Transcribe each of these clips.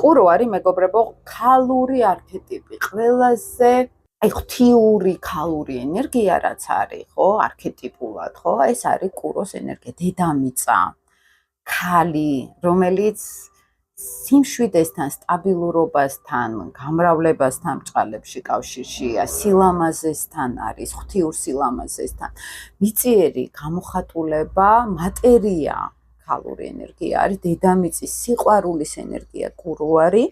კურო არის მეგობრებო ქალური არქეტიპი, ყველაზე ღვთიური ქალური ენერგია რაც არის, ხო, არქეტიპულად, ხო, ეს არის კუროს ენერგია, დედამიწა, ქალი, რომელიც სიმშვიდესთან, სტაბილურობასთან, გამრავლებასთან ბრჭყალებში კავშირშია, სილამაზესთან არის, ღვთიურ სილამაზესთან. მიწიერი გამოხატულება, მატერია, ქალური ენერგია არის, დედამიწის სიყვარულის ენერგია კურო არის.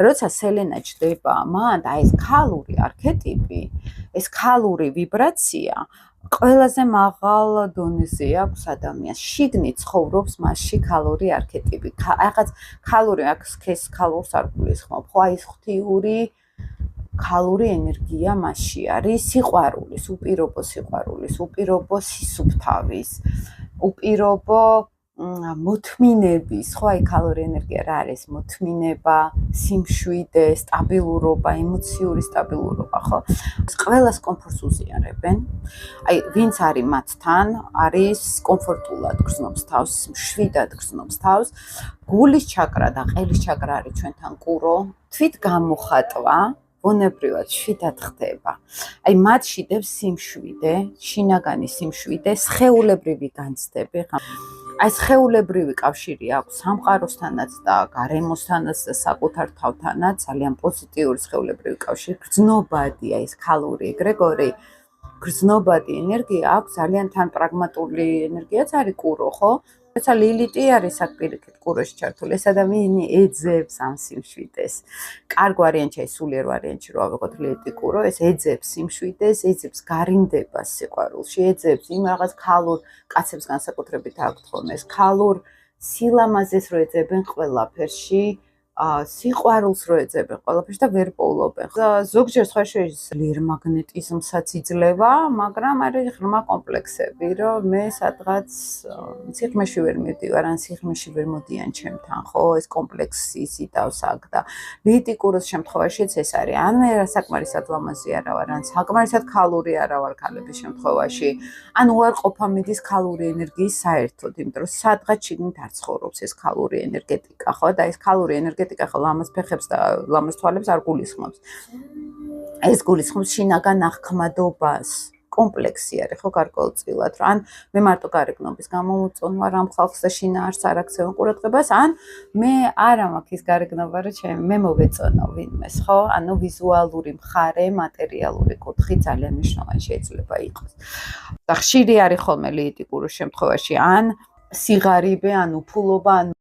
როცა სელენა ჯდება, მან და ეს ქალური არქეტიპი, ეს ქალური ვიბრაცია ყველაზე მაღალ დონეზე აქვს ადამიანს. შიგნით ცხოვრობს მასში ქალური არქეტიპი. რაღაც ქალური აქ ქალურს არ გულისხმობ, ხო? აი ეს ღვთიური ქალური ენერგია მასში არის, სიყვარულის, უპირობო სიყვარულის, უპირობო სისუფთავის, უპირობო მოთმინების, ხო, აი ქალური ენერგია რა არის? მოთმინება, სიმშვიდე, სტაბილურობა, ემოციური სტაბილურობა, ხო? ყველას კომფორტს უზიარებენ. აი, ვინც არის მათთან, არის კომფორტულად გრძნობს თავს, მშვიდად გრძნობს თავს. გულის ჩაკრა და ყელის ჩაკრა არის ჩვენთან კურო, თვით გამოხატვა, ბუნებრივად შვიდად ხდება. აი, მათ შიდებს სიმშვიდე, შინაგანი სიმშვიდე, სხეულებრივი განცდები. აი, სხეულებრივი კავშირი აქვს სამყაროსთანაც და გარემოსთანაც და საკუთარ თავთანაც, ძალიან პოზიტიური სხეულებრივი კავშირი, გრძნობადი, აი ეს ქალური ეგრეგორი, გრძნობადი ენერგია აქვს, ძალიან თან პრაგმატული ენერგიაც არის კურო, ხო? როცა ლილიტი არის აქ პირიქით კუროში ჩართული, ეს ადამიანი ეძებს ამ სიმშვიდეს. კარგ ვარიანტში, აი სულიერ ვარიანტში რო ავიღოთ ლილიტი კურო, ეს ეძებს სიმშვიდეს, ეძებს გარინდებას სიყვარულში, ეძებს იმ რაღაც ქალურ კაცებს განსაკუთრებით აქვთ ხოლმე ეს ქალურ სილამაზეს რო ეძებენ ყველაფერში, სიყვარულს რო ეძებენ ყველაფერში და ვერ პოულობენ. ზოგჯერ სხვა ძლიერ მაგნეტიზმსაც იძლევა, მაგრამ არის ღრმა კომპლექსები, რომ მე სადღაც სიღრმეში ვერ მივდივარ, ან სიღრმეში ვერ მოდიან ჩემთან, ხო, ეს კომპლექსი იზიდავს აქ და ლილიტი კუროს შემთხვევაშიც ეს არის. ან მე საკმარისად ლამაზი არა ვარ, ან საკმარისად ქალური არა ვარ ქალების შემთხვევაში, ან უარყოფა მიდის ქალური ენერგიის საერთოდ, იმიტომ რომ სადღაც შიგნით არ ცხოვრობს ეს ქალური ენერგეტიკა, ხო, და ეს ქალური ენერგეტიკა ხო ლამაზ ფეხებს და ლამაზ თვალებს არ გულისხმობს. ეს გულისხმობს შინაგან აღქმადობას. კომპლექსი არის ხო გარკვეულწილად, რომ ან მე მარტო გარეგნობის გამო უწონვარ ამ ხალხს და შინაარს არ აქცევენ ყურადღებას, ან მე არა მაქვს ის გარეგნობა, რომ მე მოვეწონო ვინმეს, ხო? ანუ ვიზუალური მხარე, მატერიალური კუთხი ძალიან მნიშვნელოვანი შეიძლება იყოს. და ხშირი არის ხოლმე ლილიტი კუროს შემთხვევაში, ან სიღარიბე, ან უფულობა, ან